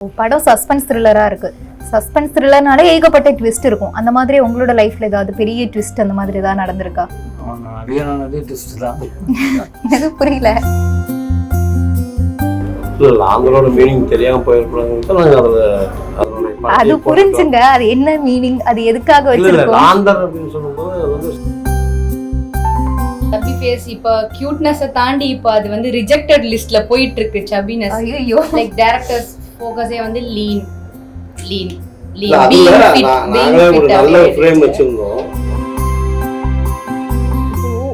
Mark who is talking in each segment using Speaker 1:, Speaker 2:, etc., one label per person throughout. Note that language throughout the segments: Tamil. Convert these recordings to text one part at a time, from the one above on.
Speaker 1: படம் சஸ்பென்ஸ் த்ரில்லரா இருக்கு. சஸ்பென்ஸ் த்ரில்லர்னாலே ஏகப்பட்ட ட்விஸ்ட் இருக்கும். அந்த மாதிரி உங்களோட லைஃப்ல ஏதாவது பெரிய ட்விஸ்ட் அந்த மாதிரி ஏதாவது நடந்திருக்கா?
Speaker 2: நிறைய ட்விஸ்ட் தான்.
Speaker 1: எனக்கு புரியல.
Speaker 3: இல்ல ஆந்தரோட மீனிங் தெரியாம போயிருப்பாங்க. நாங்க அதோட
Speaker 1: அது புரிஞ்சுங்க. அது என்ன மீனிங், அது எதுக்காக வச்சிருக்கோம்?
Speaker 3: ஆந்தர் அப்படின்னு சொல்லும்போது அது வந்து
Speaker 4: சப்பி ஃபேஸ் இப்ப கியூட்னஸ் தாண்டி இப்ப அது வந்து ரிஜெக்டட் லிஸ்ட்ல போயிட்டு இருக்கு. சப்பினஸ்
Speaker 1: ஐயோ,
Speaker 4: லைக் டைரக்டர்ஸ் ஃபோக்கஸே வந்து லீன் லீன்
Speaker 3: இல்ல, அதுல நாங்களே ஒரு நல்ல ஃப்ரேம் வச்சிருந்தோம்.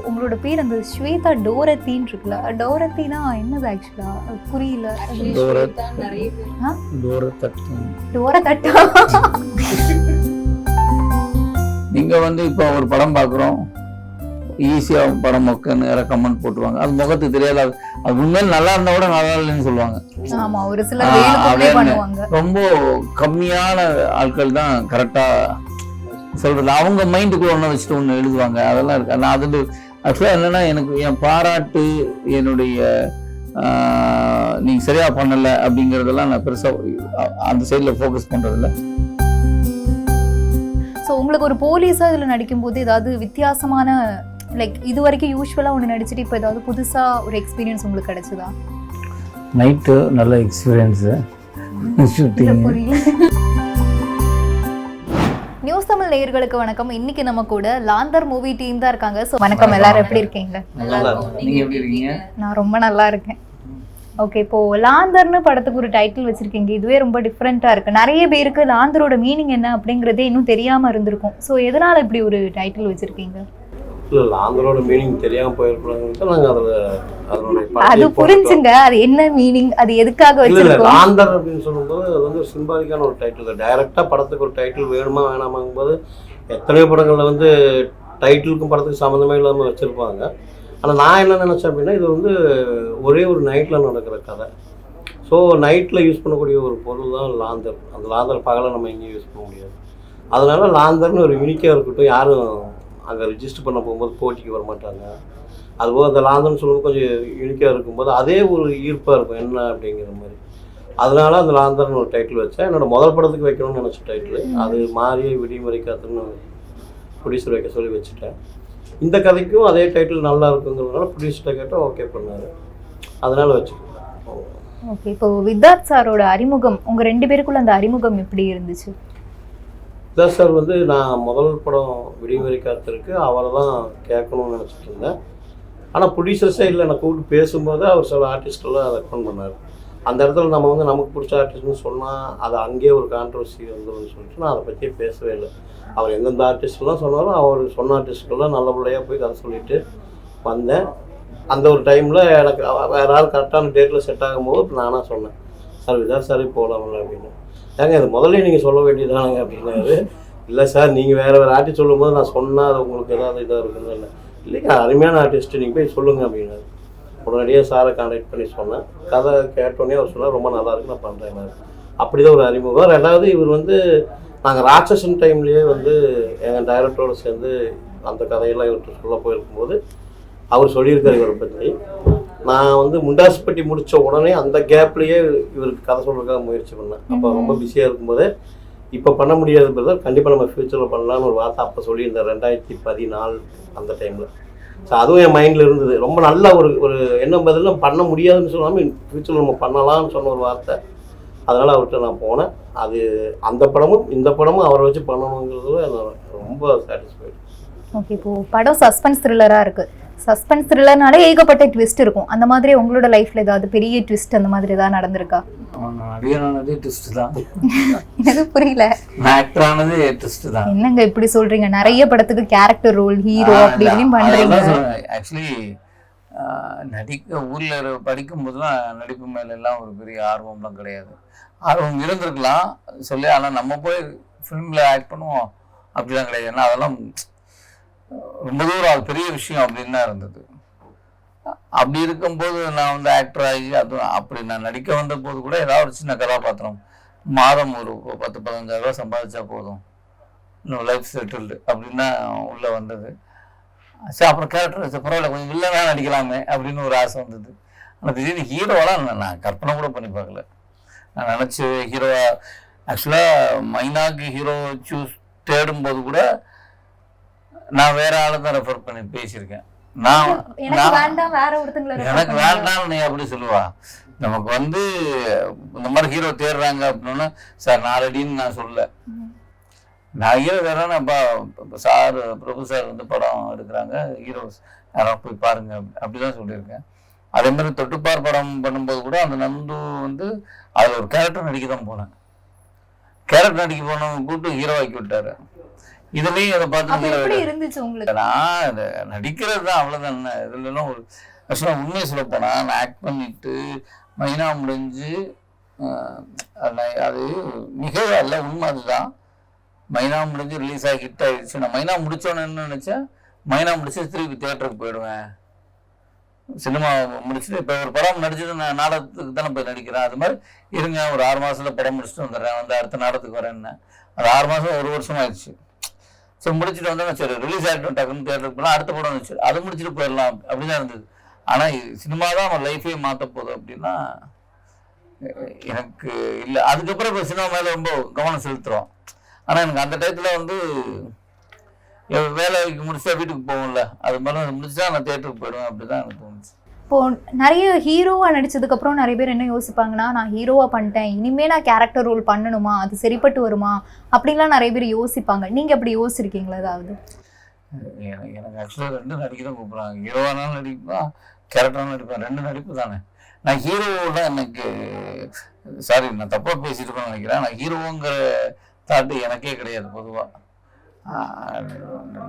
Speaker 1: உங்களோட பேர் அந்த ஸ்வேதா டோரத்தின்னு இருக்குல்ல, டோரத்தினா என்னது ஆக்சுவலா புரியல.
Speaker 4: நிறைய
Speaker 1: டோரத்தட்டா
Speaker 2: நீங்க வந்து இப்போ ஒரு படம் பார்க்குறோம், ஈஸியா படம் மொக்கன்னு ரெக்கமெண்ட் போட்டுருவாங்க. அது முகத்துக்கு தெரியாது. அது உண்மையில நல்லா இருந்தா கூட நல்லா இல்லைன்னு சொல்லுவாங்க.
Speaker 1: ஆமா, ஒரு சிலர் வேணும்னே பண்ணுவாங்க.
Speaker 2: ரொம்ப கம்மியான ஆட்கள் தான் கரெக்டா சொல்றது. அவங்க மைண்டுக்குள்ள ஒன்று வச்சுட்டு ஒன்று எழுதுவாங்க. அதெல்லாம் இருக்கு. நான் அது ஆக்சுவலா என்னன்னா, எனக்கு என் பாராட்டு, என்னுடைய நீங்க சரியா பண்ணல அப்படிங்கறதெல்லாம் நான் பெருசா அந்த சைட்ல ஃபோக்கஸ் பண்றதில்ல.
Speaker 1: ஸோ உங்களுக்கு ஒரு போலீஸா இதுல நடிக்கும்போது ஏதாவது வித்தியாசமான லைக் இது வரைக்கும் யூஸ்வலா ஒன்று நடிச்சுட்டு இப்போ ஏதாவது புதுசா ஒரு எக்ஸ்பீரியன்ஸ் உங்களுக்கு கிடைச்சதா?
Speaker 2: நைட்டு நல்ல எக்ஸ்பீரியன்ஸு ஷூட்டிங்.
Speaker 1: நியூஸ் தமிழ் நேயர்களுக்கு வணக்கம். இன்னைக்கு நம்ம கூட லாந்தர் மூவி டீம் தான் இருக்காங்க. ஸோ வணக்கம், எல்லாரும் எப்படி இருக்கீங்க?
Speaker 2: நீங்க எப்படி இருக்கீங்க?
Speaker 1: நான் ரொம்ப நல்லா இருக்கேன். ஓகே, இப்போ லாந்தர்னு படத்துக்கு ஒரு டைட்டில் வச்சிருக்கீங்க. இதுவே ரொம்ப டிஃப்ரெண்டா இருக்கு. நிறைய பேருக்கு லாந்தரோட மீனிங் என்ன அப்படிங்கறதே இன்னும் தெரியாம இருந்திருக்கும். ஸோ எதனால இப்படி ஒரு டைட்டில் வச்சிருக்கீங்க?
Speaker 3: இல்ல ஆந்தரோட மீனிங் தெரியாம போயிருப்பாங்க. நாங்க அதோட
Speaker 1: அது புரிஞ்சுங்க. அது என்ன மீனிங், அது எதுக்காக வச்சிருக்கோம்?
Speaker 3: ஆந்தர் அப்படின்னு சொல்லும்போது அது வந்து ஒரு சிம்பாலிக்கான ஒரு டைட்டில் தான். டைரக்டா படத்துக்கு ஒரு டைட்டில் வேணுமா வேணாமாங்கும் போது எத்தனையோ படங்கள்ல வந்து டைட்டிலுக்கும் படத்துக்கு சம்மந்தமே இல்லாமல் வச்சிருப்பாங்க. ஆனால் நான் என்ன நினச்சேன் அப்படின்னா, இது வந்து ஒரே ஒரு நைட்டில் நடக்கிற கதை. ஸோ நைட்டில் யூஸ் பண்ணக்கூடிய ஒரு பொருள் தான் லாந்தர். அந்த லாந்தர் பகலை நம்ம எங்கேயும் யூஸ் பண்ண முடியாது. அதனால லாந்தர்னு ஒரு யூனிக்காக இருக்கட்டும். யாரும் அங்கே ரிஜிஸ்டர் பண்ண போகும்போது போட்டிக்கு வர மாட்டாங்க. அதுபோல் அந்த லாந்தர்னு சொல்லும்போது கொஞ்சம் யூனிக்காக இருக்கும்போது அதே ஒரு ஈர்ப்பாக இருக்கும் என்ன அப்படிங்கிற மாதிரி. அதனால அந்த லாந்தர்னு ஒரு டைட்டில் வச்சேன். என்னோடய முதல் படத்துக்கு வைக்கணும்னு நினச்ச டைட்டில். அது மாறி விடிமுறை காத்துன்னு ப்ரொடியூசர் வைக்க சொல்லி வச்சுட்டேன். இந்த கதைக்கும் அதே டைட்டில் நல்லா இருக்குங்கிறதுனால ப்ரொடியூசர்கிட்ட கேட்டால் ஓகே பண்ணார். அதனால வச்சுருக்கேன்.
Speaker 1: ஓகே, இப்போ வித்தார்த் சாரோட அறிமுகம், உங்கள் ரெண்டு பேருக்குள்ள அந்த அறிமுகம் எப்படி இருந்துச்சு?
Speaker 3: வித்தார்த் சார் வந்து நான் முதல் படம் விடிமுறை காத்திருக்கு அவரை தான் கேட்கணும்னு நினச்சிட்டு இருந்தேன். ஆனால் ப்ரொடியூசர்ஸே இல்லை. நான் கூப்பிட்டு பேசும்போது அவர் சில ஆர்டிஸ்டெல்லாம் ரெக்கமெண்ட் பண்ணார். அந்த இடத்துல நம்ம வந்து நமக்கு பிடிச்ச ஆர்டிஸ்ட்னு சொன்னால் அது அங்கேயே ஒரு கான்ட்ரவர்சி வந்துடும்னு சொல்லிட்டு நான் அதை பற்றியே பேசவே இல்லை. அவர் எந்தெந்த ஆர்டிஸ்ட்லாம் சொன்னாலும் அவர் சொன்ன ஆர்டிஸ்ட்கெல்லாம் நல்ல பிள்ளையாக போய் கதை சொல்லிவிட்டு வந்தேன். அந்த ஒரு டைமில் எனக்கு வேறு யாரும் கரெக்டான டேட்டில் செட் ஆகும்போது இப்போ நானாக சொன்னேன், சார் விதார்த் சாரே போகலாம்ல அப்படின்னு. ஏங்க இது முதல்ல நீங்கள் சொல்ல வேண்டியதானங்க அப்படின்னாரு. இல்லை சார், நீங்கள் வேறு ஆர்டிஸ்ட் சொல்லும்போது நான் சொன்னால் அது உங்களுக்கு ஏதாவது இதாக இருக்குன்னு இல்லை. இல்லைங்க, அருமையான ஆர்டிஸ்ட்டு, நீங்கள் போய் சொல்லுங்கள் அப்படின்னாரு. உடனடியாக சாரை கான்டாக்ட் பண்ணி சொன்னேன். கதை கேட்டோன்னே அவர் சொன்னார் ரொம்ப நல்லா இருக்கு, நான் பண்ணுறேன். அப்படி தான் ஒரு அறிமுகம். ரெண்டாவது இவர் வந்து நாங்கள் ராட்சசன் டைம்லேயே வந்து எங்கள் டைரக்டரோடு சேர்ந்து அந்த கதையெல்லாம் இவர்கிட்ட சொல்ல போயிருக்கும்போது அவர் சொல்லியிருக்காரு இவரை பற்றி. நான் வந்து முண்டாசுப்பட்டி முடித்த உடனே அந்த கேப்லேயே இவருக்கு கதை சொல்கிறதுக்காக முயற்சி பண்ணேன். அப்போ ரொம்ப பிஸியாக இருக்கும்போது இப்போ பண்ண முடியாது பிரதர், கண்டிப்பாக நம்ம ஃப்யூச்சரில் பண்ணலான்னு ஒரு வார்த்தை அப்போ சொல்லியிருந்தேன் 2014 அந்த டைமில். ஸோ அதுவும் என் மைண்டில் இருந்தது. ரொம்ப நல்ல ஒரு எண்ணம் பதில் பண்ண முடியாதுன்னு சொல்லாமல் ஃப்யூச்சரில் நம்ம பண்ணலாம்னு சொன்ன ஒரு வார்த்தை. அதனால் அவர்கிட்ட நான் போனேன். அது அந்த படமும் இந்த படமும் அவரை வச்சு பண்ணணுங்கிறதுல நான் ரொம்ப சாட்டிஸ்ஃபைடு.
Speaker 1: ஓகே, இப்போ படம் சஸ்பென்ஸ் த்ரில்லரா இருக்கு. சஸ்பென்ஸ் த்ரில்லர்னாலே ஏகப்பட்ட ட்விஸ்ட் இருக்கும். அந்த மாதிரி உங்களோட லைஃப்ல ஏதாவது பெரிய ட்விஸ்ட் அந்த மாதிரி ஏதாவது நடந்திருக்கா?
Speaker 2: நிறைய ட்விஸ்ட் தான்.
Speaker 1: எனக்கு புரியல.
Speaker 2: ஆக்டரானது ட்விஸ்ட் தான்.
Speaker 1: என்னங்க இப்படி சொல்றீங்க? நிறைய படத்துக்கு கேரக்டர் ரோல், ஹீரோ அப்படி இப்படின்னு பண்றீங்க.
Speaker 2: ஆக்சுவலி நடிக்க ஊரில் படிக்கும் போதுலாம் நடிப்பு மேல எல்லாம் ஒரு பெரிய ஆர்வம்லாம் கிடையாது. ஆர்வம் இருந்திருக்கலாம் சொல்லி, ஆனால் நம்ம போய் ஃபிலிமில் ஆக்ட் பண்ணுவோம் அப்படிலாம் கிடையாது. ஏன்னா அதெல்லாம் ரொம்ப தூரம் அது பெரிய விஷயம் அப்படின்னு தான் இருந்தது. அப்படி இருக்கும்போது நான் வந்து ஆக்டர் ஆகி அதுவும் அப்படி நான் நடிக்க வந்த போது கூட ஏதாவது ஒரு சின்ன கதாபாத்திரம், மாதம் ஒரு 10-15 ரூபா சம்பாதிச்சா போதும், இன்னும் லைஃப் செட்டில்டு அப்படின்னா உள்ளே வந்தது. சரி, அப்புறம் கேரக்டர் பரவாயில்ல கொஞ்சம் வில்லனாக நடிக்கலாமே அப்படின்னு ஒரு ஆசை வந்தது. ஆனால் திடீர்னு ஹீரோவெல்லாம் நான் கற்பனை கூட பண்ணி பார்க்கல. நான் நினச்சி ஹீரோவா ஆக்சுவலாக மைனாக்கு ஹீரோ தேடும்போது கூட நான் வேற ஆளை தான் ரெஃபர் பண்ணி பேசியிருக்கேன்.
Speaker 1: எனக்கு வேண்டாம் வேற ஒருத்தங்களை
Speaker 2: எனக்கு வேண்டாம் நீ அப்படி சொல்லுவா. நமக்கு வந்து இந்த மாதிரி ஹீரோ தேடுறாங்க அப்படின்னா சார் நாலடின்னு நான் சொல்ல, நான் ஹீரோ வேறப்பா சார் பிரபு சார் வந்து படம் எடுக்கிறாங்க, ஹீரோஸ் யாராவது போய் பாருங்க அப்படிதான் சொல்லியிருக்கேன். அதே மாதிரி தொட்டுப்பார் படம் பண்ணும்போது கூட அந்த நந்து வந்து அதில் ஒரு கேரக்டர் நடிக்க தான் போனேன். கேரக்டர் நடிக்க போனவங்க கூப்பிட்டு ஹீரோ ஆக்கி விட்டாரு. இதுலேயும் அதை பார்த்து
Speaker 1: இருந்துச்சு உங்களுக்கு?
Speaker 2: நான் அதை நடிக்கிறது தான், அவ்வளோதான். இதுலாம் ஒரு ஆக்சுவலாக உண்மையை சொல்ல போனால் நான் ஆக்ட் பண்ணிட்டு மைனா முடிஞ்சு அது மிகவே அல்ல, உண்மை அதுதான். மைனா முடிஞ்சு ரிலீஸ் ஆகி ஹிட் ஆகிடுச்சு. நான் மைனா முடித்தோன்னு என்ன நினச்சேன், மைனா முடிச்சு திருப்பி தியேட்டருக்கு போயிடுவேன், சினிமா முடிச்சுட்டு இப்போ ஒரு படம் நடிச்சுட்டு நான் நாடகத்துக்கு தானே போய் நடிக்கிறேன். அது மாதிரி இருங்க ஒரு 6 மாதத்தில் படம் முடிச்சுட்டு வந்துடுறேன், வந்து அடுத்த நாடகத்துக்கு வரேன்னு. அது 6 மாதம் 1 வருஷம் ஆயிடுச்சு. சரி முடிச்சுட்டு வந்தோன்னா சரி ரிலீஸ் ஆகிட்டோம், டக்குன்னு தியேட்டருக்கு போகலாம், அடுத்த படம் வந்துச்சு, அதை முடிச்சுட்டு போயிடலாம் அப்படிதான் இருந்தது. ஆனால் சினிமா தான் நம்ம லைஃபையே மாற்ற போகுது அப்படின்னா எனக்கு இல்லை. அதுக்கப்புறம் இப்போ சினிமா மேலே ரொம்ப கவனம் செலுத்துகிறோம். ஆனால் எனக்கு அந்த டயத்தில் வந்து வேலைக்கு முடிச்சா வீட்டுக்கு போகும்ல, அது மாதிரி முடிச்சுட்டா நான் தியேட்டருக்கு போயிடுவேன், அப்படிதான் எனக்கு தோணுச்சு.
Speaker 1: இப்போ நிறைய ஹீரோவா நடிச்சதுக்கப்புறம் நிறைய பேர் என்ன யோசிப்பாங்கன்னா, நான் ஹீரோவா பண்ணிட்டேன், இனிமே நான் கேரக்டர் ரோல் பண்ணணுமா, அது சரிப்பட்டு வருமா அப்படின்லாம் நிறைய பேர் யோசிப்பாங்க. நீங்க அப்படி யோசிச்சிருக்கீங்களா ஏதாவது?
Speaker 2: எனக்கு ஆக்சுவலாக 2 நடிக்க தான் கூப்பிட்றாங்க. ஹீரோவானாலும் நடிப்பேன், கேரக்டராலும் நடிப்பேன், 2 நடிப்பு தானே. நான் ஹீரோவோட எனக்கு சாரி நான் தப்பாக பேசிட்டு இருக்கேன்னு நினைக்கிறேன். நான் ஹீரோங்கிற தாட்டு எனக்கே கிடையாது பொதுவாக.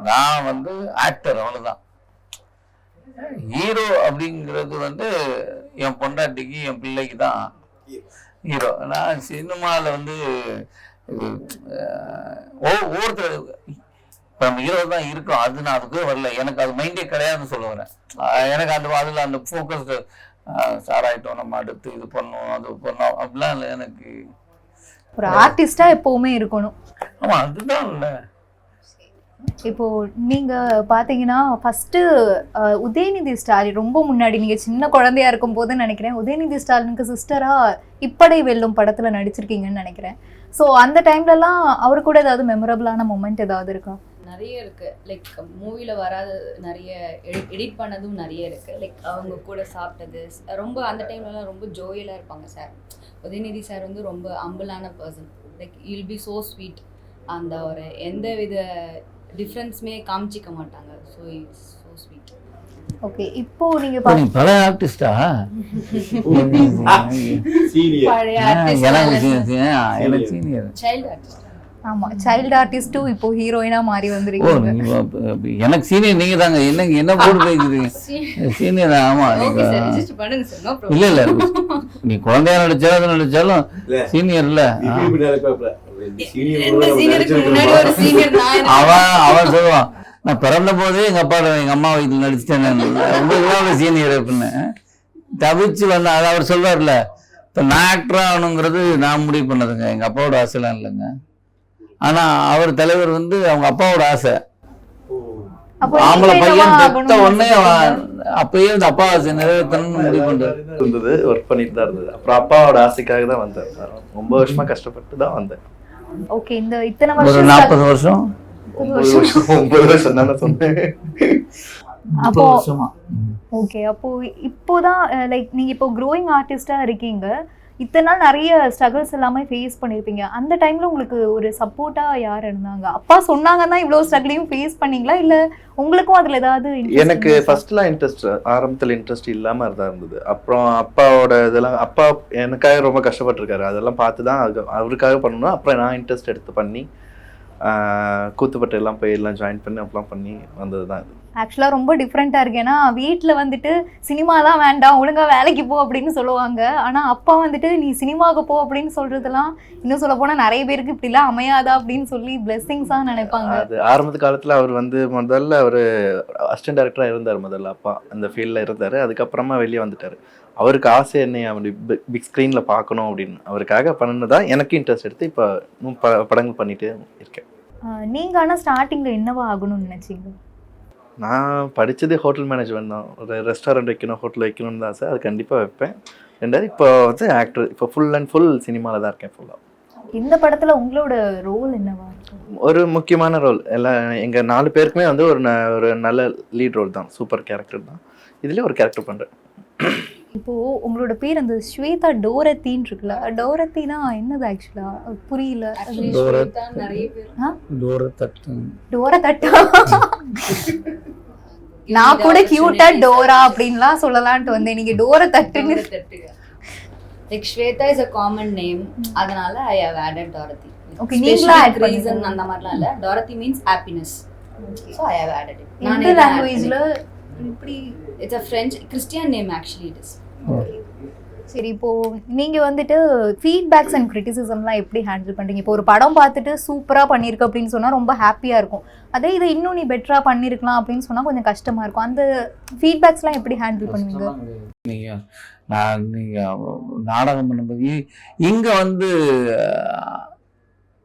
Speaker 2: நான் வந்து ஆக்டர், அவ்வளோதான். ஹீரோ அப்படிங்கிறது வந்து என் பொண்டாட்டிக்கு என் பிள்ளைக்கு தான் ஹீரோ. நான் சினிமாவில் வந்து ஒவ்வொருத்தர் இப்போ நம்ம ஹீரோ தான் இருக்கோம், அது நான் அதுக்கு வரல, எனக்கு அது மைண்டே கிடையாதுன்னு சொல்ல வரேன். எனக்கு அதில் அந்த ஃபோக்கஸ்டு ஸ்டார் ஆகிட்டோம், நம்ம அடுத்து இது பண்ணோம் அது பண்ணோம் அப்படிலாம் இல்லை. எனக்கு
Speaker 1: ஒரு ஆர்டிஸ்டா எப்பவுமே இருக்கணும்.
Speaker 2: ஆமாம், அதுதான் இல்லை.
Speaker 1: இப்போ நீங்க பாத்தீங்கன்னா ஃபர்ஸ்ட் உதயநிதி ஸ்டாலின் ரொம்ப முன்னாடி நீங்க சின்ன குழந்தையா இருக்கும் போது நினைக்கிறேன், உதயநிதி ஸ்டாலினுக்கு சிஸ்டரா இப்படை வெல்லும் படத்துல நடிச்சிருக்கீங்கன்னு நினைக்கிறேன். ஸோ அந்த டைம்லலாம் அவரு கூட ஏதாவது மெமரபிளான மொமெண்ட் ஏதாவது இருக்கா?
Speaker 4: நிறைய இருக்கு. லைக் மூவில வராத நிறைய எடிட் பண்ணதும் நிறைய இருக்கு. லைக் அவங்க கூட சாப்பிட்டது ரொம்ப அந்த டைம்லலாம் ரொம்ப ஜோயலாக இருப்பாங்க சார். உதயநிதி சார் வந்து ரொம்ப அம்பிளான person. Like will be so sweet. அந்த ஒரு எந்த வித டிஃப்ரென்ஸுமே காமிச்சிக்க மாட்டாங்க. So it's so sweet.
Speaker 1: Okay, இப்போ நீங்க
Speaker 2: பல ஆர்டிஸ்டா?
Speaker 4: பழைய சைல்டு ஆர்டிஸ்ட்.
Speaker 1: ஆமா, சைல்டு ஆர்டிஸ்டும் இப்போ ஹீரோயினா மாறி வந்திருக்கீங்க.
Speaker 2: எனக்கு சீனியர் நீங்க தாங்க. என்ன போட்டு பேசுறீங்க சீனியர்? ஆமா, இல்ல இல்ல நீ குழந்தையா நடிச்சாலும் சீனியர் இல்ல. அவன் சொல்லுவான், நான் பிறந்த போதே எங்க அம்மா வயிற்றுல நடிச்சிட்டேன், உங்களுக்கு சீனியர் அப்படின்னு தவிச்சு வந்தேன். அது அவர் சொல்றாருல, இப்ப நான் ஆக்டர் ஆகணுங்கிறது நான் முடிவு பண்ணதுங்க, எங்க அப்பாவோட ஆசைலாம் இல்லைங்க. ஆனா அவர் தலைவர் வந்து அவங்க அப்பாவோட ஆசை. ஆம்பளை பையன் பெத்த உடனே அப்பயே அந்த அப்பா ஆசை நிறைவேற்றணும்னு முடிவு
Speaker 5: பண்றது ஒர்க் பண்ணிட்டு தான் இருந்தது. அப்புறம் அப்பாவோட ஆசைக்காக தான் வந்தேன். 9 வருஷமா கஷ்டப்பட்டு தான் வந்தேன்.
Speaker 1: ஓகே, இந்த இத்தனை வருஷம்
Speaker 2: 40 வருஷம்
Speaker 5: 9 வருஷம் தானே சொன்னேன்.
Speaker 1: அப்போ ஓகே, அப்போ இப்போதான் லைக் நீங்க இப்போ க்ரோயிங் ஆர்டிஸ்டா இருக்கீங்க. இத்தனை நாள் நிறைய ஸ்ட்ரகிள்ஸ் எல்லாமே ஃபேஸ் பண்ணியிருப்பீங்க. அந்த டைம்ல உங்களுக்கு ஒரு சப்போர்ட்டா யார் இருந்தாங்க? அப்பா சொன்னாங்கன்னா இவ்வளோ ஸ்ட்ரகிளையும் ஃபேஸ் பண்ணீங்களா, இல்ல உங்களுக்கும் அதுல ஏதாவது?
Speaker 5: எனக்கு ஃபர்ஸ்ட்லாம் இன்ட்ரெஸ்ட், ஆரம்பத்தில் இன்ட்ரெஸ்ட் இல்லாம தான் இருந்தது. அப்புறம் அப்பாவோட இதெல்லாம், அப்பா எனக்காக ரொம்ப கஷ்டப்பட்டிருக்காரு, அதெல்லாம் பார்த்து தான் அவருக்காக பண்ணணும். அப்புறம் நான் இன்ட்ரெஸ்ட் எடுத்து பண்ணி கூத்துப்பட்டு எல்லாம் போய் எல்லாம் ஜாயின் பண்ணி அப்பெல்லாம் பண்ணி வந்தது தான் இது.
Speaker 1: ஆக்சுவலாக ரொம்ப டிஃப்ரெண்ட்டாக இருக்கு. ஏன்னா வீட்டில் வந்துட்டு சினிமாலாம் வேண்டாம், ஒழுங்காக வேலைக்கு போ அப்படின்னு சொல்லுவாங்க. ஆனால் அப்பா வந்துட்டு நீ சினிமாவுக்கு போ அப்படின்னு சொல்கிறதுலாம் இன்னும் சொல்ல போனால் நிறைய பேருக்கு இப்படிலாம் அமையாதா அப்படின்னு சொல்லி பிளெஸ்ஸிங்ஸாக நினைப்பாங்க.
Speaker 5: அது ஆரம்பத்து காலத்தில் அவர் வந்து முதல்ல அவர் அசிஸ்டன்ட் டைரக்டராக இருந்தார். முதல்ல அப்பா அந்த ஃபீல்டில் இருந்தார். அதுக்கப்புறமா வெளியே வந்துட்டார். அவருக்கு ஆசை என்னை அப்படி பிக் ஸ்க்ரீனில் பார்க்கணும் அப்படின்னு அவருக்காக பண்ணினதான் எனக்கு இன்ட்ரெஸ்ட் எடுத்து இப்போ படங்கள் பண்ணிட்டு இருக்கேன்.
Speaker 1: நீங்கள் ஆனால் ஸ்டார்டிங்கில் என்னவா ஆகணும்னு நினச்சிங்க?
Speaker 5: நான் படித்ததே ஹோட்டல் மேனேஜ்மெண்ட் தான். ஒரு ரெஸ்டாரண்ட் வைக்கணும், ஹோட்டல் வைக்கணும்னு தான் ஆசை. அது கண்டிப்பாக வைப்பேன். ரெண்டாவது இப்போ வந்து ஆக்டர், இப்போ ஃபுல் அண்ட் ஃபுல் சினிமாவில் தான் இருக்கேன் ஃபுல்லாக.
Speaker 1: இந்த படத்துல உங்களோட ரோல் என்னவா இருக்கு?
Speaker 5: ஒரு முக்கியமான ரோல். எல்லாம் எங்கள் 4 பேருக்குமே வந்து ஒரு நல்ல லீட் ரோல் தான், சூப்பர் கேரக்டர் தான். இதுலேயே ஒரு கேரக்டர் பண்ணுறேன்.
Speaker 1: இப்போ உங்களோட பேர் அந்த ஸ்வேதா டோரத்தின்னு இருக்குல்ல, டோரத்தினா என்னது ஆக்சுவலா புரியல.
Speaker 4: Actually,
Speaker 2: டோரா-
Speaker 4: ஸ்வேதா நிறைய பேர்
Speaker 1: டோரத்தட்டா நான் கூட கியூட்டா டோரா அப்படின்லாம் சொல்லலான்ட்டு வந்தேன், நீங்க டோரத்தட்டுன்னு.
Speaker 4: Like Swetha is a common name, அதனால I have added Dorothy.
Speaker 1: Okay, நீங்களா add
Speaker 4: Specific reason
Speaker 1: பண்ணீங்களா?
Speaker 4: அந்த மாதிரிலாம் இல்ல. Dorothy means happiness, so I have added it.
Speaker 1: எந்த லாங்குவேஜ்ல இப்படி?
Speaker 4: It's a French Christian name actually it is.
Speaker 1: சரி, இப்போ நீங்க வந்துட்டு ஃபீட்பேக்ஸ் அண்ட் கிரிட்டிசிசம்லாம் எப்படி ஹேண்டில் பண்றீங்க? இப்போ ஒரு படம் பார்த்துட்டு சூப்பரா பண்ணிருக்க அப்படின்னு சொன்னா ரொம்ப ஹாப்பியா இருக்கும். அதே இதை இன்னும் நீ பெட்டரா பண்ணிருக்கலாம் அப்படின்னு சொன்னா கொஞ்சம் கஷ்டமா இருக்கும். அந்த ஃபீட்பேக்ஸ்லாம் எப்படி ஹேண்டில் பண்ணுவீங்க?
Speaker 2: நீங்கள் நாடகம் பண்ணும்போது இங்கே வந்து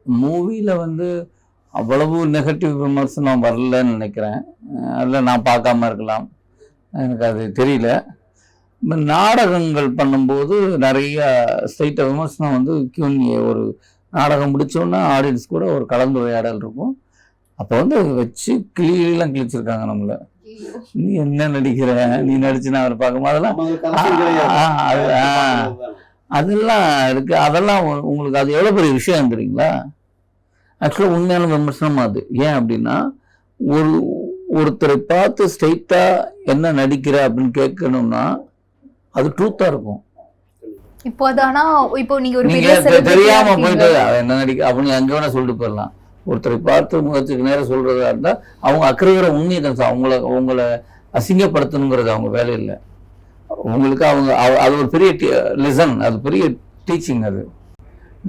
Speaker 2: மூவியில் வந்து அவ்வளவு நெகட்டிவ் விமர்சனம் வரலன்னு நினைக்கிறேன். அதில் நான் பார்க்காம இருக்கலாம், எனக்கு அது தெரியல. நாடகங்கள் பண்ணும்போது நிறைய ஸ்ட்ரைட்டாக விமர்சனம் வந்து ஒரு நாடகம் முடித்தோன்னா ஆடியன்ஸ் கூட ஒரு கலந்துரையாடல் இருக்கும். அப்போ வந்து வச்சு கிளியெல்லாம் கிழிச்சிருக்காங்க நம்மளை. நீ என்ன நடிக்கிற, நீ நடிச்சு நான் அவரை பார்க்கும்போது அதெல்லாம் இருக்கு. அதெல்லாம் உங்களுக்கு அது எவ்வளோ பெரிய விஷயம் தெரியுங்களா? ஆக்சுவலாக உண்மையான விமர்சனம் அது. ஏன் அப்படின்னா ஒருத்தரை பார்த்து ஸ்ட்ரைட்டா என்ன நடிக்கிற அப்படின்னு கேட்கணும்னா அது ட்ரூத்தா இருக்கும்.
Speaker 1: இப்போ அது ஆனா இப்போ நீங்க ஒரு
Speaker 2: நீங்க
Speaker 1: பெரிய celebrity
Speaker 2: தெரியாம
Speaker 1: இருக்கீங்க.
Speaker 2: போயிட்டு என்ன நடிக்க அப்படின்னு அங்க வேணா சொல்லிட்டு போயிடலாம். ஒருத்தரை பார்த்து முகத்துக்கு நேரம் சொல்றதா இருந்தா அவங்க அக்கறைகிற உண்மையை தான். உங்களை அசிங்கப்படுத்தணுங்கிறது அவங்க வேலை இல்லை. உங்களுக்கு அது ஒரு பெரிய லெசன், அது பெரிய டீச்சிங். அது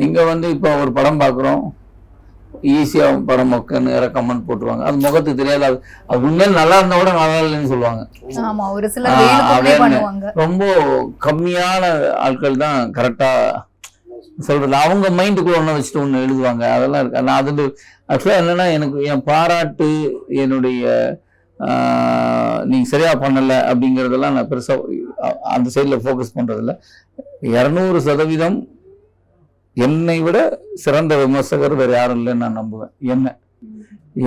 Speaker 2: நீங்க வந்து இப்போ ஒரு படம் பார்க்குறோம், ஈஸியா படம் மொக்கன்னு கமெண்ட் போட்டுருவாங்க. அது முகத்துக்கு தெரியாது. அது உண்மையில நல்லா இருந்தா கூட நல்லா இல்லைன்னு சொல்லுவாங்க.
Speaker 1: ஆமா, ஒரு சிலர் வேணும்னே பண்ணுவாங்க.
Speaker 2: ரொம்ப கம்மியான ஆட்கள் தான் கரெக்டா சொல்றது. அவங்க மைண்டுக்குள்ள ஒன்று வச்சுட்டு ஒன்று எழுதுவாங்க. அதெல்லாம் இருக்கு. நான் அது ஆக்சுவலாக என்னன்னா, எனக்கு என் பாராட்டு, என்னுடைய நீங்க சரியா பண்ணலை அப்படிங்கிறதெல்லாம் நான் பெருசா அந்த சைடில் ஃபோக்கஸ் பண்றதில்ல. 200% என்னை விட சிறந்த விமர்சகர் வேறு யாரும் இல்லைன்னு நான் நம்புவேன்.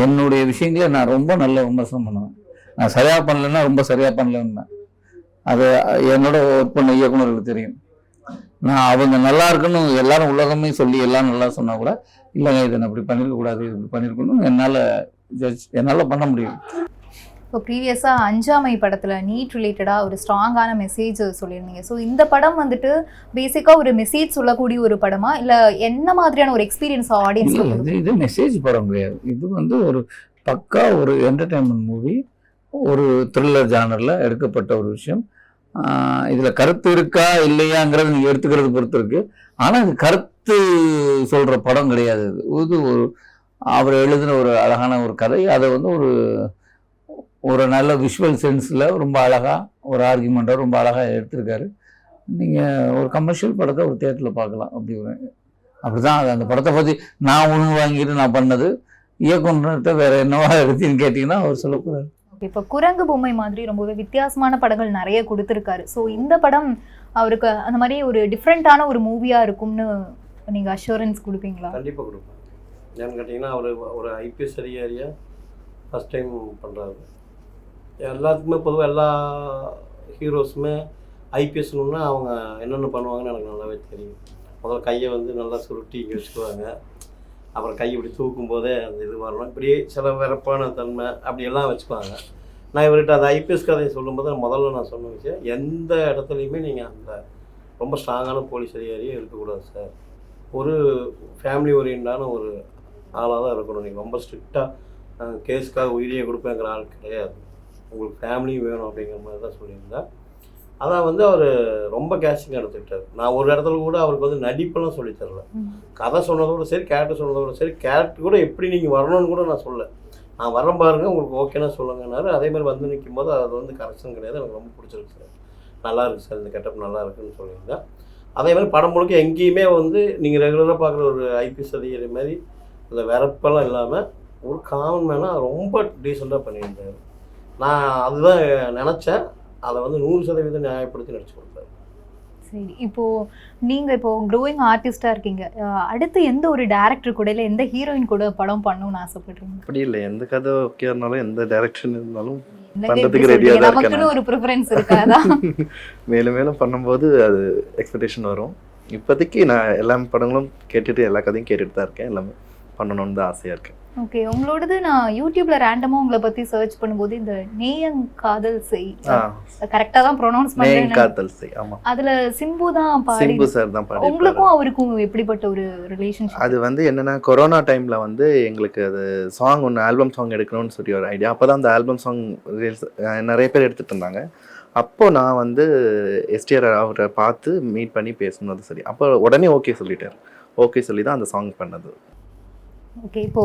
Speaker 2: என்னுடைய விஷயங்கள நான் ரொம்ப நல்ல விமர்சனம் பண்ணுவேன். நான் சரியா பண்ணலைன்னா ரொம்ப சரியா பண்ணலன்னு அது என்னோட ஒர்க் பண்ண இயக்குநர்களுக்கு தெரியும். நான் அவங்க நல்லா இருக்குன்னு எல்லாரும் உலகமே சொல்லி எல்லாம் நல்லா சொன்னா கூட இல்லைங்க இதை நான் இப்படி பண்ணிருக்க கூடாது, இது இப்படி பண்ணிருக்கணும் என்னால் பண்ண முடியும்.
Speaker 1: இப்போ ப்ரீவியஸாக அஞ்சாமை படத்தில் நீட் ரிலேட்டடாக ஒரு ஸ்ட்ராங்கான மெசேஜ் சொல்லியிருந்தீங்க. ஸோ இந்த படம் வந்துட்டு பேசிக்காக ஒரு மெசேஜ் சொல்லக்கூடிய ஒரு படமா, இல்லை என்ன மாதிரியான ஒரு எக்ஸ்பீரியன்ஸ் ஆடியன்ஸ்?
Speaker 2: இது மெசேஜ் படம் கிடையாது. இது வந்து ஒரு பக்கா ஒரு என்டர்டைன்மெண்ட் மூவி, ஒரு த்ரில்லர் ஜானரில் எடுக்கப்பட்ட ஒரு விஷயம். இதில் கருத்து இருக்கா இல்லையாங்கிறது நீங்கள் எடுத்துக்கிறது பொறுத்து இருக்கு. ஆனால் இது கருத்து சொல்கிற படம் கிடையாது. இது ஒரு அவர் எழுதின ஒரு அழகான ஒரு கதை. அதை வந்து ஒரு நல்ல விஷுவல் சென்ஸில் ரொம்ப அழகாக ஒரு ஆர்கியூமெண்ட்டாக ரொம்ப அழகாக எடுத்திருக்காரு. நீங்கள் ஒரு கமர்ஷியல் படத்தை ஒரு தியேட்டரில் பார்க்கலாம். அப்படி தான் அது. அந்த படத்தை பற்றி நான் ஒன்று வாங்கிட்டு நான் பண்ணது, இயக்குனர்கிட்ட வேற என்னவா எடுத்துன்னு கேட்டிங்கன்னா அவர் சொல்லக்கூடாது.
Speaker 1: இப்போ குரங்கு பொம்மை மாதிரி ரொம்பவே வித்தியாசமான படங்கள் நிறைய கொடுத்துருக்காரு. ஸோ இந்த படம் அவருக்கு அந்த மாதிரி ஒரு டிஃப்ரெண்ட்டான ஒரு மூவியாக இருக்கும்னு நீங்கள் அஷூரன்ஸ் கொடுப்பீங்களா?
Speaker 3: கண்டிப்பாக கொடுப்பேன். ஏன்னு கேட்டிங்கன்னா அவர் ஒரு ஐபிஎஸ் அதிகாரியாக ஃபஸ்ட் டைம் பண்ணுறாரு. எல்லாத்துக்குமே பொதுவாக எல்லா ஹீரோஸுமே ஐபிஎஸ்னுன்னா அவங்க என்னென்ன பண்ணுவாங்கன்னு எனக்கு நல்லாவே தெரியும். முதல்ல கையை வந்து நல்லா சுருட்டி இங்கே வச்சுக்குவாங்க. அப்புறம் கை இப்படி தூக்கும் போதே அந்த இது வரணும், இப்படியே சில விறப்பான தன்மை அப்படியெல்லாம் வச்சுக்குவாங்க. நான் இவர்கிட்ட அந்த ஐபிஎஸ் கதையை சொல்லும்போது முதல்ல நான் சொன்ன விஷயம், எந்த இடத்துலையுமே நீங்கள் அந்த ரொம்ப ஸ்ட்ராங்கான போலீஸ் அதிகாரியே இருக்கக்கூடாது சார். ஒரு ஃபேமிலி ஓரியண்டான ஒரு ஆளாக தான் இருக்கணும். நீங்கள் ரொம்ப ஸ்ட்ரிக்டாக கேஸுக்காக உயிரியை கொடுப்பேங்கிற ஆள் கிடையாது. உங்களுக்கு ஃபேமிலியும் வேணும் அப்படிங்கிற மாதிரி தான் சொல்லியிருந்தேன். அதான் வந்து அவர் ரொம்ப கேஷிங்காக எடுத்துக்கிட்டார். நான் ஒரு இடத்துல கூட அவருக்கு வந்து நடிப்பெல்லாம் சொல்லித்தரல. கதை சொன்னதோட சரி, கேரக்டர் சொன்னதோட சரி, கேரக்டர் கூட எப்படி நீங்கள் வரணும்னு கூட நான் சொல்ல. நான் வரேன் பாருங்கள், உங்களுக்கு ஓகேனா சொல்லுங்கன்னாரு. அதேமாதிரி வந்து நிற்கும் போது அது வந்து கரெக்ஷன் கிடையாது, எனக்கு ரொம்ப பிடிச்சிருக்கு சார், நல்லா இருக்குது சார், இந்த கெட்டப் நல்லா இருக்குன்னு சொல்லியிருந்தேன். அதேமாதிரி படம் முழுக்க எங்கேயுமே வந்து நீங்கள் ரெகுலராக பார்க்குற ஒரு ஐபிஎஸ் அதிகாரி மாதிரி அந்த விறப்பெல்லாம் இல்லாமல் ஒரு காமன் மேனாக ரொம்ப டீசெண்டாக பண்ணியிருந்தார். நான் அதுதான் நினச்சேன். அதை வந்து 100% நியாயப்படுத்தி நடிச்சு கொடுத்தாரு.
Speaker 1: சரி, இப்போ நீங்க இப்போ க்ரோயிங் ஆர்டிஸ்டா இருக்கீங்க. அடுத்து எந்த ஒரு டைரக்டர் கூட இல்ல எந்த ஹீரோயின் கூட படம் பண்ணணும்னு ஆசைப்படுறீங்க?
Speaker 5: அப்படி இல்லை, எந்த கதை ஓகே இருந்தாலும் எந்த டைரக்ஷன் இருந்தாலும்
Speaker 1: என்னங்க
Speaker 5: பண்றதுக்கு
Speaker 1: இப்படி
Speaker 5: ரெடியா
Speaker 1: சொல்றீங்க?
Speaker 5: தான் இருக்கேன்
Speaker 1: நமக்குன்னு ஒரு ப்ரிஃபரன்ஸ் இருக்காதா?
Speaker 5: மேலும் மேலும் பண்ணும்போது அது எக்ஸ்பெக்டேஷன் வரும். இப்போதைக்கு நான் எல்லா படங்களும் கேட்டுட்டு எல்லா கதையும் கேட்டுட்டு தான் இருக்கேன். எல்லாமே பண்ணணும்னு தான் ஆசையாக இருக்கேன்.
Speaker 1: ஓகே, உங்களோடது நான் யூடியூப்ல ரேண்டமா உங்களை பத்தி சர்ச் பண்ணும்போது இந்த நேயங் காதல் செய் கரெக்டா தான் ப்ரொனவுன்ஸ்
Speaker 5: நேயங்
Speaker 1: பண்றேன்.
Speaker 5: காதல் செய், ஆமா,
Speaker 1: அதுல சிம்பு தான் பாடி.
Speaker 5: சிம்பு சார் தான் பாடி.
Speaker 1: உங்களுக்கும் அவருக்கும் எப்படிப்பட்ட ஒரு ரிலேஷன்ஷிப்?
Speaker 5: அது வந்து என்னன்னா, கொரோனா டைம்ல வந்து எங்களுக்கு அது சாங் ஒன்று ஆல்பம் சாங் எடுக்கணும்னு சொல்லி ஒரு ஐடியா. அப்போதான் அந்த ஆல்பம் சாங் ரீல்ஸ் நிறைய பேர் எடுத்துட்டு இருந்தாங்க. அப்போ நான் வந்து எஸ்டிஆர் அவரை பார்த்து மீட் பண்ணி பேசணும். சரி, அப்போ உடனே ஓகே சொல்லிட்டார். ஓகே சொல்லி தான் அந்த சாங் பண்ணது.
Speaker 1: ஓகே, இப்போ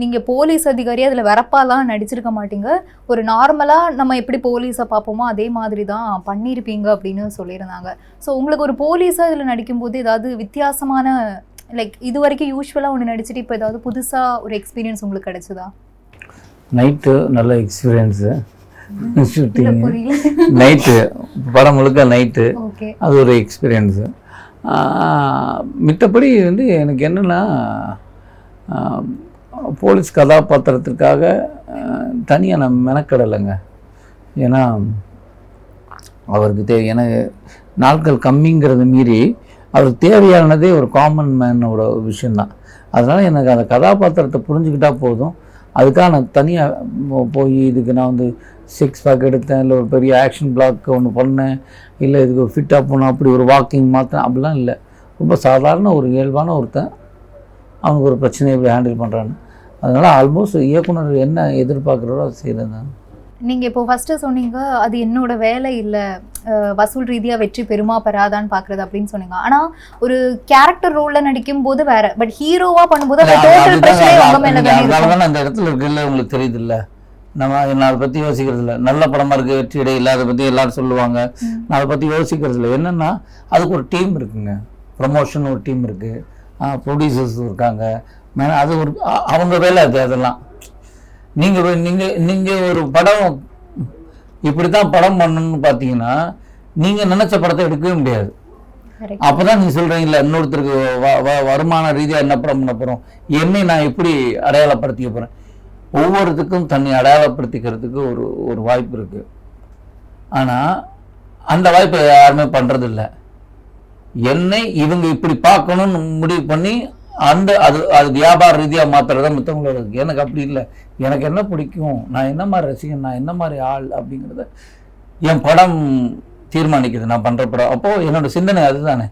Speaker 1: நீங்க போலீஸ் அதிகாரி அதுல வரப்பாலாம் நடிச்சிருக்க மாட்டீங்க. ஒரு நார்மலா நம்ம எப்படி போலீஸை பார்ப்போமோ அதே மாதிரி தான் பண்ணியிருப்பீங்க அப்படின்னு சொல்லியிருந்தாங்க. ஸோ உங்களுக்கு ஒரு போலீஸா இதுல நடிக்கும்போது ஏதாவது வித்தியாசமான லைக் இது வரைக்கும் யூஸ்வலாக ஒன்று நடிச்சிட்டு இப்போ ஏதாவது புதுசாக ஒரு எக்ஸ்பீரியன்ஸ் உங்களுக்கு கிடைச்சதா?
Speaker 2: நைட்டு நல்ல எக்ஸ்பீரியன்ஸு, ஷூட்டிங்
Speaker 1: புரியல.
Speaker 2: நைட்டு, படம் முழுக்க நைட்டு,
Speaker 1: ஓகே,
Speaker 2: அது ஒரு எக்ஸ்பீரியன்ஸு. மித்தபடி வந்து எனக்கு என்னென்னா, போலீஸ் கதாபாத்திரத்திற்காக தனியாக நான் மெனக்கடலைங்க. ஏன்னா அவருக்கு எனக்கு நாட்கள் கம்மிங்கிறத மீறி அவருக்கு தேவையானதே ஒரு காமன் மேனோட விஷயந்தான். அதனால் எனக்கு அந்த கதாபாத்திரத்தை புரிஞ்சுக்கிட்டா போதும். அதுக்காக நான் தனியாக போய் இதுக்கு நான் வந்து 6 பேக் எடுத்தேன், இல்லை ஒரு பெரிய ஆக்ஷன் பிளாக் ஒன்று பண்ணேன், இல்லை இதுக்கு ஃபிட்டாக போனேன், அப்படி ஒரு வாக்கிங் மாற்றேன், அப்படிலாம் இல்லை. ரொம்ப சாதாரண ஒரு இயல்பான ஒருத்தன், அவனுக்கு ஒரு பிரச்சனையை எப்படி ஹேண்டில் பண்ணுறான்னு. அதனால் ஆல்மோஸ்ட் இயக்குனர் என்ன எதிர்பார்க்குறதோ அது செய்கிறது தான்.
Speaker 1: நீங்கள் இப்போ ஃபஸ்ட்டு சொன்னீங்க அது என்னோட வேலை இல்லை, வசூல் ரீதியாக வெற்றி பெருமா பெறாதான்னு பார்க்குறது அப்படின்னு சொன்னீங்க. ஆனால் ஒரு கேரக்டர் ரோலில் நடிக்கும் போது வேற, பட் ஹீரோவாக பண்ணும்போது அந்த டோட்டல் பிரச்சனை உங்கள் மேலே தான் இருக்கும்.
Speaker 2: அதனால அந்த இடத்துல இருக்குல்ல, உங்களுக்கு தெரியுது இல்லை, நம்ம அதை பற்றி யோசிக்கிறது இல்லை. நல்ல படமாக இருக்குது, வெற்றி இடை இல்லை, அதை பற்றி எல்லாரும் சொல்லுவாங்க. நான் அதை பற்றி யோசிக்கிறது இல்லை. என்னென்னா அதுக்கு ஒரு டீம் இருக்குங்க, ப்ரமோஷன் ஒரு டீம் இருக்குது, ப்ரொடியூசர்ஸ் இருக்காங்க, அது ஒரு அவங்க வேலை அது. அதெல்லாம் நீங்கள் ஒரு படம் இப்படி தான் படம் பண்ணணும்னு பார்த்தீங்கன்னா நீங்கள் நினச்ச படத்தை எடுக்கவே முடியாது. அப்போ தான் நீங்கள் சொல்கிறீங்களா, இன்னொருத்தருக்கு வருமான ரீதியாக என்ன படம் பண்ண போகிறோம், என்னை நான் எப்படி அடையாளப்படுத்திக்க போகிறேன். ஒவ்வொருத்துக்கும் தன்னை அடையாளப்படுத்திக்கிறதுக்கு ஒரு வாய்ப்பு இருக்குது. ஆனால் அந்த வாய்ப்பை யாருமே பண்ணுறதில்ல. என்னை இவங்க இப்படி பார்க்கணும்னு முடிவு பண்ணி அது வியாபார ரீதியாக மாற்றுறதா மற்றவங்களோட இருக்குது. எனக்கு அப்படி இல்லை. எனக்கு என்ன பிடிக்கும், நான் என்ன மாதிரி ரசிகன், நான் என்ன மாதிரி ஆள் அப்படிங்கிறத என் படம் தீர்மானிக்குது, நான் பண்ணுற படம். அப்போது என்னோடய சிந்தனை அதுதானே.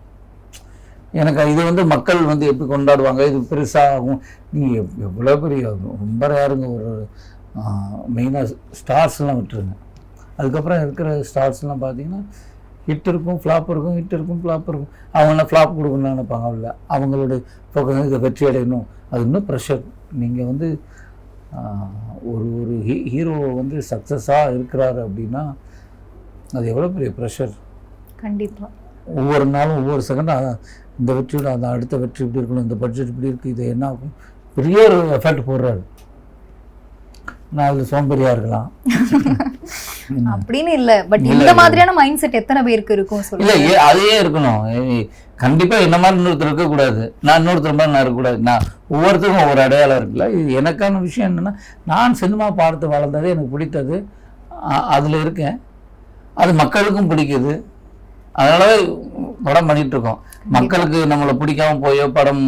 Speaker 2: எனக்கு இது வந்து மக்கள் வந்து எப்படி கொண்டாடுவாங்க, இது பெருசாகும். நீங்கள் எவ்வளோ பெரிய ரொம்ப ரேருங்க, ஒரு மெயினாக ஸ்டார்ஸ்லாம் விட்டுருங்க. அதுக்கப்புறம் இருக்கிற ஸ்டார்ஸ்லாம் பார்த்தீங்கன்னா ஹிட் இருக்கும், ஃப்ளாப் இருக்கும், ஹிட் இருக்கும், ஃப்ளாப் இருக்கும். அவங்களாம் ஃப்ளாப் கொடுக்கணும்னு நினைப்பாங்க. அவ்வளோ அவங்களோட ஃபோக்கஸ் இதை வெற்றி அடையணும். அது இன்னும் ப்ரெஷர். நீங்கள் வந்து ஒரு ஹீரோ வந்து சக்ஸஸாக இருக்கிறாரு அப்படின்னா அது எவ்வளோ பெரிய ப்ரெஷர்.
Speaker 1: கண்டிப்பாக
Speaker 2: ஒவ்வொரு நாளும் ஒவ்வொரு செகண்டும் இந்த வெற்றியோட அந்த அடுத்த வெற்றி இப்படி இருக்கணும், இந்த பட்ஜெட் இப்படி இருக்குது, இது என்ன ஆகும், பெரிய ஒரு எஃபெக்ட் போடுறாரு. நான் அதில் சோம்பேறியாக இருக்கலாம்
Speaker 1: அப்படின்னு இல்லை, பட் இந்த மாதிரியான மைண்ட் செட் எத்தனை பேருக்கு இருக்கும்
Speaker 2: இல்லை, அதையே இருக்கணும். கண்டிப்பாக என்ன மாதிரி இன்னொருத்தர் இருக்கக்கூடாது, நான் இன்னொருத்தர் மாதிரி நான் இருக்கக்கூடாது. நான் ஒவ்வொருத்தருக்கும் ஒவ்வொரு அடையாளம் இருக்குல்ல. இது எனக்கான விஷயம் என்னென்னா, நான் சினிமா பார்த்து வளர்ந்தது, எனக்கு பிடித்தது, அதில் இருக்கேன், அது மக்களுக்கும் பிடிக்குது. அதனால படம் பண்ணிகிட்ருக்கோம். மக்களுக்கு நம்மளை பிடிக்காமல் போயோ படம்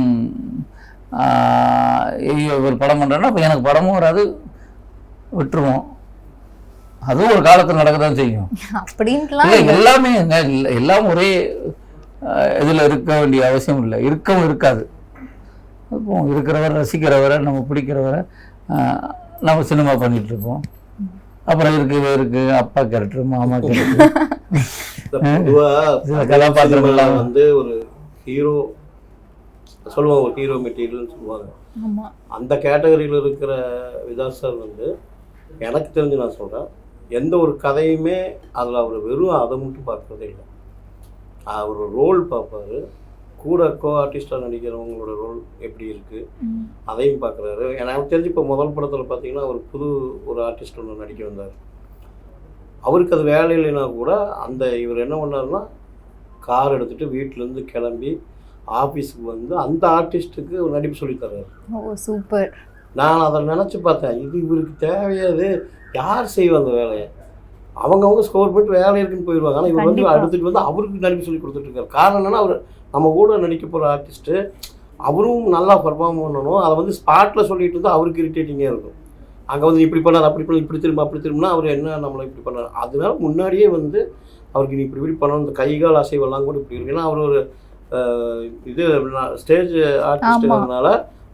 Speaker 2: ஒரு படம் பண்ணுறேன்னா அப்போ எனக்கு படமும் வராது, விட்டுருவோம். அதுவும் ஒரு காலத்தில் நடக்க தான் செய்யும். அப்படின்ட்டுலாம் எல்லாமே எல்லாம் ஒரே இதில் இருக்க வேண்டிய அவசியம் இல்லை, இருக்கவும் இருக்காது. இப்போ இருக்கிறவரை ரசிக்கிறவரை நம்ம பிடிக்கிறவரை நம்ம சினிமா பண்ணிகிட்ருப்போம். அப்புறம் இருக்கு அப்பா கேரக்டர், மாமா கேரக்டர்,
Speaker 3: கதாபாத்திரங்கள்லாம் வந்து ஒரு ஹீரோ சொல்லுவாங்க, ஒரு ஹீரோ மெட்டீரியல்னு சொல்லுவாங்க. அந்த கேட்டகரியில் இருக்கிற விதாஸ் சார் வந்து எனக்கு தெரிஞ்சு நான் சொல்கிறேன், எந்த ஒரு கதையுமே அதில் அவர் வெறும் அதை மட்டும் பார்க்குறதே இல்லை. அவர் ரோல் பார்ப்பார், கூட கோ ஆர்டிஸ்டாக நடிக்கிறவங்களோட ரோல் எப்படி இருக்குது அதையும் பார்க்குறாரு. எனக்கு தெரிஞ்சு இப்போ முதல் படத்தில் பார்த்தீங்கன்னா ஒரு ஆர்டிஸ்ட் ஒன்று நடிக்க வந்தார். அவருக்கு அது வேலை இல்லைன்னா கூட இவர் என்ன பண்ணாருன்னா கார் எடுத்துகிட்டு வீட்டிலேருந்து கிளம்பி ஆஃபீஸுக்கு வந்து அந்த ஆர்டிஸ்ட்டுக்கு ஒரு நடிப்பு சொல்லித்தர்றாரு.
Speaker 1: ஓ சூப்பர்.
Speaker 3: நான் அதை நினச்சி பார்த்தேன், இது இவருக்கு தேவையாது, யார் செய்வோம் அந்த வேலையை? அவங்கவுங்க ஸ்கோர் பண்ணிட்டு வேலை இருக்குன்னு போயிடுவாங்க. ஆனால் இவர் வந்து எடுத்துகிட்டு வந்து அவருக்கு நடிப்பு சொல்லி கொடுத்துட்ருக்காரு. காரணம் என்னென்னா, அவர் நம்ம கூட நடிக்க போகிற ஆர்டிஸ்ட்டு அவரும் நல்லா பர்ஃபார்ம் பண்ணணும். அதை வந்து ஸ்பாட்டில் சொல்லிட்டு இருந்தால் அவருக்கு இரிட்டேட்டிங்காக இருக்கும். அங்கே வந்து இப்படி பண்ணார், அப்படி பண்ண, இப்படி திரும்ப அப்படி திரும்பினா அவர் என்ன நம்மளை இப்படி பண்ணார். அதனால முன்னாடியே வந்து அவருக்கு நீ இப்படி பண்ணணும், இந்த கைகால் அசைவெல்லாம் கூட இப்படி இருக்கு. ஏன்னா அவர் ஒரு இது ஸ்டேஜ் ஆர்டிஸ்ட்னால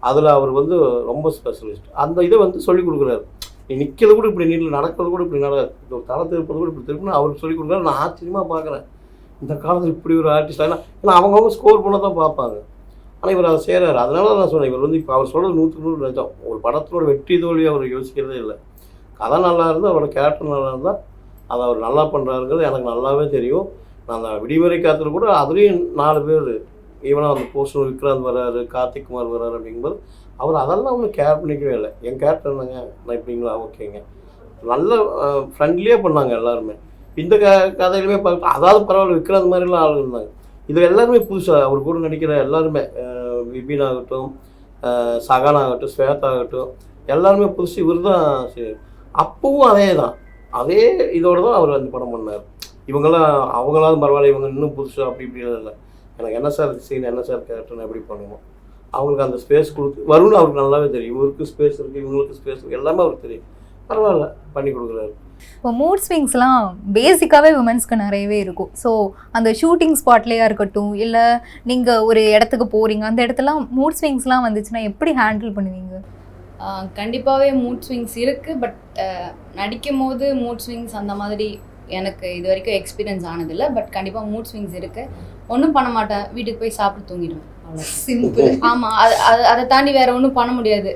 Speaker 3: அதில் அவர் வந்து ரொம்ப ஸ்பெஷலிஸ்ட். அந்த இதை வந்து சொல்லிக் கொடுக்குறாரு. நீ நிற்கிறது கூட இப்படி நீட்டில் நடக்கிறது கூட இப்படி ஒரு தலை திருப்பது கூட இப்படி திருப்பினா அவருக்கு சொல்லிக் கொடுக்குறாரு. நான் ஆச்சரியமாக பார்க்குறேன், இந்த காலத்தில் இப்படி ஒரு ஆர்டிஸ்ட். ஏன்னா அவங்கவுங்க ஸ்கோர் பண்ண தான் பார்ப்பாங்க. ஆனால் இவர் அதை செய்கிறாரு. அதனால தான் நான் சொன்னேன், இவர் வந்து இப்போ அவர் சொல்கிறது 100% நிஜம். ஒரு படத்தோட வெற்றி தோல்வி அவர் யோசிக்கிறதே இல்லை. கதை நல்லா இருந்தால், அவரோட கேரக்டர் நல்லா இருந்தால் அதை அவர் நல்லா பண்ணுறாருங்கிறது எனக்கு நல்லாவே தெரியும். நான் அந்த விடிவரை காத்துல கூட அதுலேயும் 4 பேர் ஈவனாக அந்த போஸ்டர் விக்ராந்த் வர்றாரு, கார்த்திக் குமார் வர்றாரு அப்படிங்கும்போது அவர் அதெல்லாம் ஒன்றும் கேர் பண்ணிக்கவே இல்லை. என் கேரக்டர் என்னங்க, நான் இப்படிங்களா, ஓகேங்க, நல்ல ஃப்ரெண்ட்லியாக பண்ணாங்க எல்லாருமே. இந்த கதையிலுமே பார்த்து அதாவது பரவாயில்ல, விக்ராந்த் மாதிரிலாம் ஆள் இருந்தாங்க. இதில் எல்லாருமே புதுசாக அவர் கூட நடிக்கிற எல்லாருமே, விபின் ஆகட்டும், சகான் ஆகட்டும், ஸ்வேதா ஆகட்டும், எல்லாருமே புதுசு. இவர் தான் சரி. அப்பவும் அதே தான், அதே இதோடு தான் அவர் அந்த படம் பண்ணார். இவங்கெல்லாம் அவங்களாவது பரவாயில்ல, இவங்க இன்னும் புதுசாக அப்படி இப்படிலாம் இல்லை. எனக்கு என்ன சார் சீன், என்ன சார் கேரக்டர்னு எப்படி பண்ணணும், அவங்களுக்கு அந்த ஸ்பேஸ் கொடுத்து வரும்னு அவருக்கு நல்லாவே தெரியும். இவருக்கு ஸ்பேஸ் இருக்குது, இவங்களுக்கு ஸ்பேஸ் இருக்குது, எல்லாமே அவருக்கு தெரியும். பரவாயில்ல, பண்ணி கொடுக்குறாரு.
Speaker 1: இப்போ மூட் ஸ்விங்ஸ்லாம் பேசிக்காகவே உமன்ஸ்க்கு நிறையவே இருக்கும். ஸோ அந்த ஷூட்டிங் ஸ்பாட்லேயா இருக்கட்டும், இல்லை நீங்கள் ஒரு இடத்துக்கு போகிறீங்க, அந்த இடத்துலாம் மூட் ஸ்விங்ஸ்லாம் வந்துச்சுன்னா எப்படி ஹேண்டில் பண்ணுவீங்க?
Speaker 4: கண்டிப்பாகவே மூட் ஸ்விங்ஸ் இருக்குது. பட் நடிக்கும் போது மூட் ஸ்விங்ஸ் அந்த மாதிரி எனக்கு இது வரைக்கும் எக்ஸ்பீரியன்ஸ் ஆனதில்லை. பட் கண்டிப்பாக மூட் ஸ்விங்ஸ் இருக்குது. ஒன்றும் பண்ண மாட்டேன், வீட்டுக்கு போய் சாப்பிட்டு தூங்கிடுவேன், அவ்வளோ சிம்பிள். ஆமாம், அதை தாண்டி வேறு ஒன்றும் பண்ண முடியாது.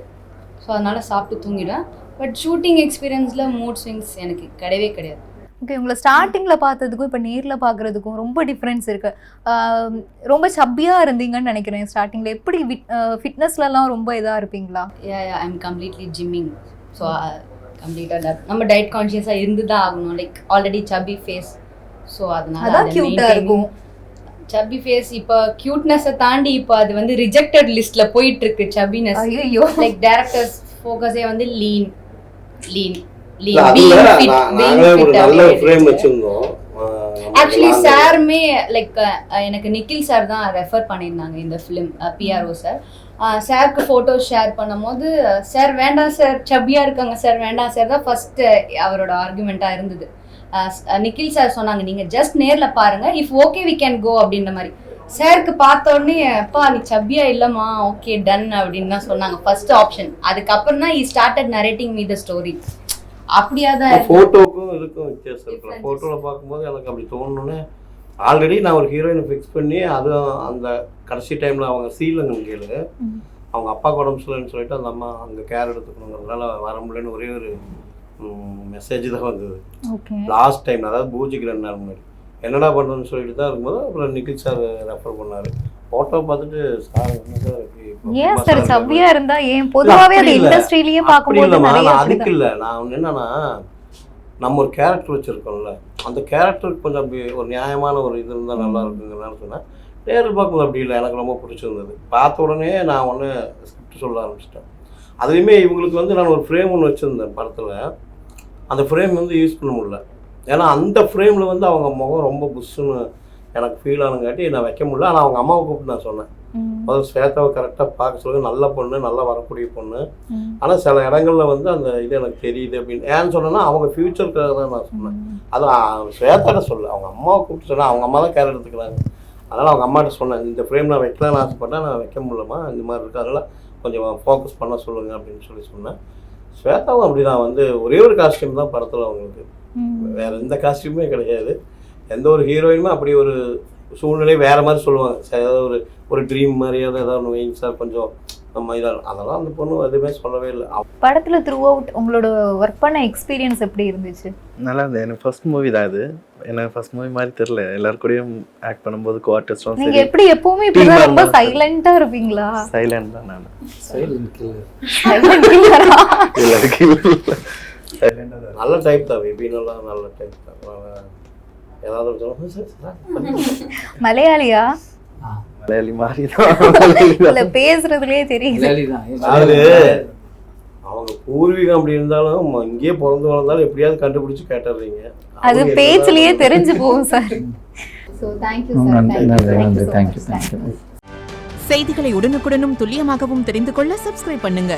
Speaker 4: ஸோ அதனால் சாப்பிட்டு தூங்கிடுவேன். பட் ஷூட்டிங் எக்ஸ்பீரியன்ஸில் மூட் ஸ்விங்ஸ் எனக்கு கிடையவே கிடையாது.
Speaker 1: ஓகே, உங்களை ஸ்டார்டிங்கில் பார்த்ததுக்கும் இப்போ நேரில் பார்க்குறதுக்கும் ரொம்ப டிஃப்ரென்ஸ் இருக்குது. ரொம்ப சப்பியாக இருந்தீங்கன்னு நினைக்கிறேன் ஸ்டார்டிங்கில். எப்படி ஃபிட்னஸ்லலாம் ரொம்ப இதாக இருப்பீங்களா?
Speaker 4: I am completely gymming. So கம்ப்ளீட்டாக நம்ம டயட் கான்ஷியஸாக இருந்து தான் ஆகணும். Like already chubby face. So அதனால
Speaker 1: க்யூட்டாக இருக்கும்
Speaker 4: சப்பி ஃபேஸ். இப்போ க்யூட்னஸை தாண்டி இப்போ அது வந்து ரிஜெக்டட் லிஸ்ட்டில் போயிட்டுருக்கு சப்பினஸ்.
Speaker 1: ஐயோ,
Speaker 4: லைக் டேரக்டர்ஸ் ஃபோக்கஸே வந்து லீன். ஆக்சுவலி சாருமே லைக் எனக்கு நிக்கில் சார் தான் ரெஃபர் பண்ணியிருந்தாங்க இந்த ஃபிலிம், பிஆர்ஓ சார். சாருக்கு ஃபோட்டோஸ் ஷேர் பண்ணும் போது, சார் வேண்டாம் சார், சப்பியாக இருக்காங்க சார், வேண்டாம் சார் தான் ஃபர்ஸ்ட் அவரோட ஆர்குமெண்ட்டாக இருந்தது. நிக்கில் சார் சொன்னாங்க, நீங்கள் ஜஸ்ட் நேரில் பாருங்கள், if okay we can go அப்படின்ற மாதிரி. சாருக்கு பார்த்த உடனே, அப்பா நீ சப்பியா இல்லைம்மா, ஓகே டன் அப்படின்னு தான் சொன்னாங்க ஃபர்ஸ்ட் ஆப்ஷன். அதுக்கப்புறம் தான் he started narrating me the story. அப்படியா தான்
Speaker 3: ஃபோட்டோக்கும் இதுக்கும் வித்தியாசம் இருக்கலாம். ஃபோட்டோவில் பார்க்கும்போது எனக்கு அப்படி தோணுன்னு, ஆல்ரெடி நான் ஒரு ஹீரோயினை ஃபிக்ஸ் பண்ணி, அது அந்த கடைசி டைமில் அவங்க ஸ்ரீலங்கன் கேளு, அவங்க அப்பா உடம்பு சரியில்லைன்னு சொல்லிட்டு அந்த அம்மா அங்கே கேர் எடுத்துக்கணுங்கிறதுனால வர முடியலன்னு ஒரே ஒரு மெசேஜ் தான் வந்தது லாஸ்ட் டைம். அதாவது பூஜைக்கு 2 நாள் முன்னாடி என்னடா பண்ணுறதுன்னு சொல்லிட்டு தான் இருக்கும்போது அப்புறம் நிக்கில் சார் ரெஃபர் பண்ணார். ஃபோட்டோ பார்த்துட்டு சார்
Speaker 1: ஏன் சார் சவ்வியா இருந்தா ஏன் பொதுவாகவே அது இண்டஸ்ட்ரியிலேயே பார்க்கும்போது நிறைய
Speaker 3: அதுக்கு இல்லை. நான் என்னன்னா, நம்ம ஒரு கேரக்டர் வச்சுருக்கோம்ல, அந்த கேரக்டருக்கு கொஞ்சம் அப்படி ஒரு நியாயமான ஒரு இது இருந்தால் நல்லா இருக்குங்கிறனால சொன்னேன். நேரில் பார்க்கும்போது அப்படி இல்லை, எனக்கு ரொம்ப பிடிச்சிருந்தது. பார்த்த உடனே நான் ஒன்று ஸ்கிரிப்ட் சொல்ல ஆரம்பிச்சிட்டேன். அதுலேயுமே இவங்களுக்கு வந்து நான் ஒரு ஃப்ரேம் ஒன்று வச்சுருந்தேன் படத்தில். அந்த ஃப்ரேம் வந்து யூஸ் பண்ண முடியல. ஏன்னா அந்த ஃப்ரேமில் வந்து அவங்க முகம் ரொம்ப புஷ்ஷுன்னு எனக்கு ஃபீல் ஆனங்காட்டி நான் வைக்க முடியல. ஆனால் அவங்க அம்மாவை கூப்பிட்டு நான் சொன்னேன், முதல்ல ஸ்வேதாவை கரெக்டாக பார்க்க சொல்லுங்கள், நல்ல பொண்ணு, நல்லா வரக்கூடிய பொண்ணு, ஆனால் சில இடங்களில் வந்து அந்த இது எனக்கு தெரியுது அப்படின்னு. ஏன்னு சொன்னேன்னா அவங்க ஃப்யூச்சருக்காக தான் நான் சொன்னேன். அது ஸ்வேதாட்ட சொல்ல, அவங்க அம்மாவை கூப்பிட்டு சொன்னேன். அவங்க அம்மா தான் கேர் எடுத்துக்கிறாங்க. அதனால் அவங்க அம்மாட்ட சொன்னேன், இந்த ஃப்ரேம் நான் வைக்கலான்னு ஆசைப்பட்டேன், நான் வைக்க முடியலமா, இந்த மாதிரி இருக்குது, அதனால் கொஞ்சம் ஃபோக்கஸ் பண்ண சொல்லுங்கள் அப்படின்னு சொன்னேன். ஸ்வேதாவும் அப்படி தான் வந்து ஒரே ஒரு காஸ்டியூம் தான் படத்தில் அவங்களுக்கு, வேறு எந்த காஸ்டியூமே கிடையாது. எந்த ஒரு ஹீரோயினுமே அப்படி ஒரு சூழ்நிலை வேறு மாதிரி சொல்லுவாங்க சார், ஏதாவது ஒரு ட்ரீம் மாதிரியாவது ஏதாவது ஒன்று வைங்க சார் கொஞ்சம் நம்ம இதாக, அதெல்லாம் அந்த பொண்ணு எதுவுமே சொல்லவே இல்லை.
Speaker 1: படத்தில் த்ரூ அவுட் உங்களோட ஒர்க் பண்ண எக்ஸ்பீரியன்ஸ் எப்படி இருந்துச்சு?
Speaker 5: நல்லா இருந்தது. எனக்கு ஃபர்ஸ்ட் மூவி தான் இது. எனக்கு ஃபர்ஸ்ட் மூவி மாதிரி தெரியல. எல்லாரும் கூடயும் ஆக்ட் பண்ணும்போது கோஆர்டிஸ்டும்
Speaker 1: நீங்க எப்படி எப்பவுமே இப்படிதான் ரொம்ப சைலண்டா இருப்பீங்களா?
Speaker 5: சைலண்ட் தான் நான்.
Speaker 3: Silent killer.
Speaker 1: சைலண்ட் கில்லரா?
Speaker 3: நல்ல டைப் தான், விபினெல்லாம் நல்ல டைப் தான். ஏதாவது ஒரு சொல்லுவாங்க, "சார், சார்."
Speaker 1: மலையாளியா?
Speaker 5: மலையாளி மாதிரி தான்.
Speaker 1: இல்ல பேசுறதுலயே தெரியுது.
Speaker 3: அது அவங்க பூர்வீகம் அப்படி இருந்தாலும் இங்கேயே பிறந்து வளர்ந்தாலும் எப்படியாவது கண்டுபிடிச்சு கேட்டுறீங்க.
Speaker 1: அது பேச்சிலேயே தெரிஞ்சு போகும் சார். So thank you sir.
Speaker 2: நன்றி, தேங்க்யூ.
Speaker 6: செய்திகளை உடனுக்குடனும் துல்லியமாகவும் தெரிந்து கொள்ள சப்ஸ்கிரைப் பண்ணுங்க.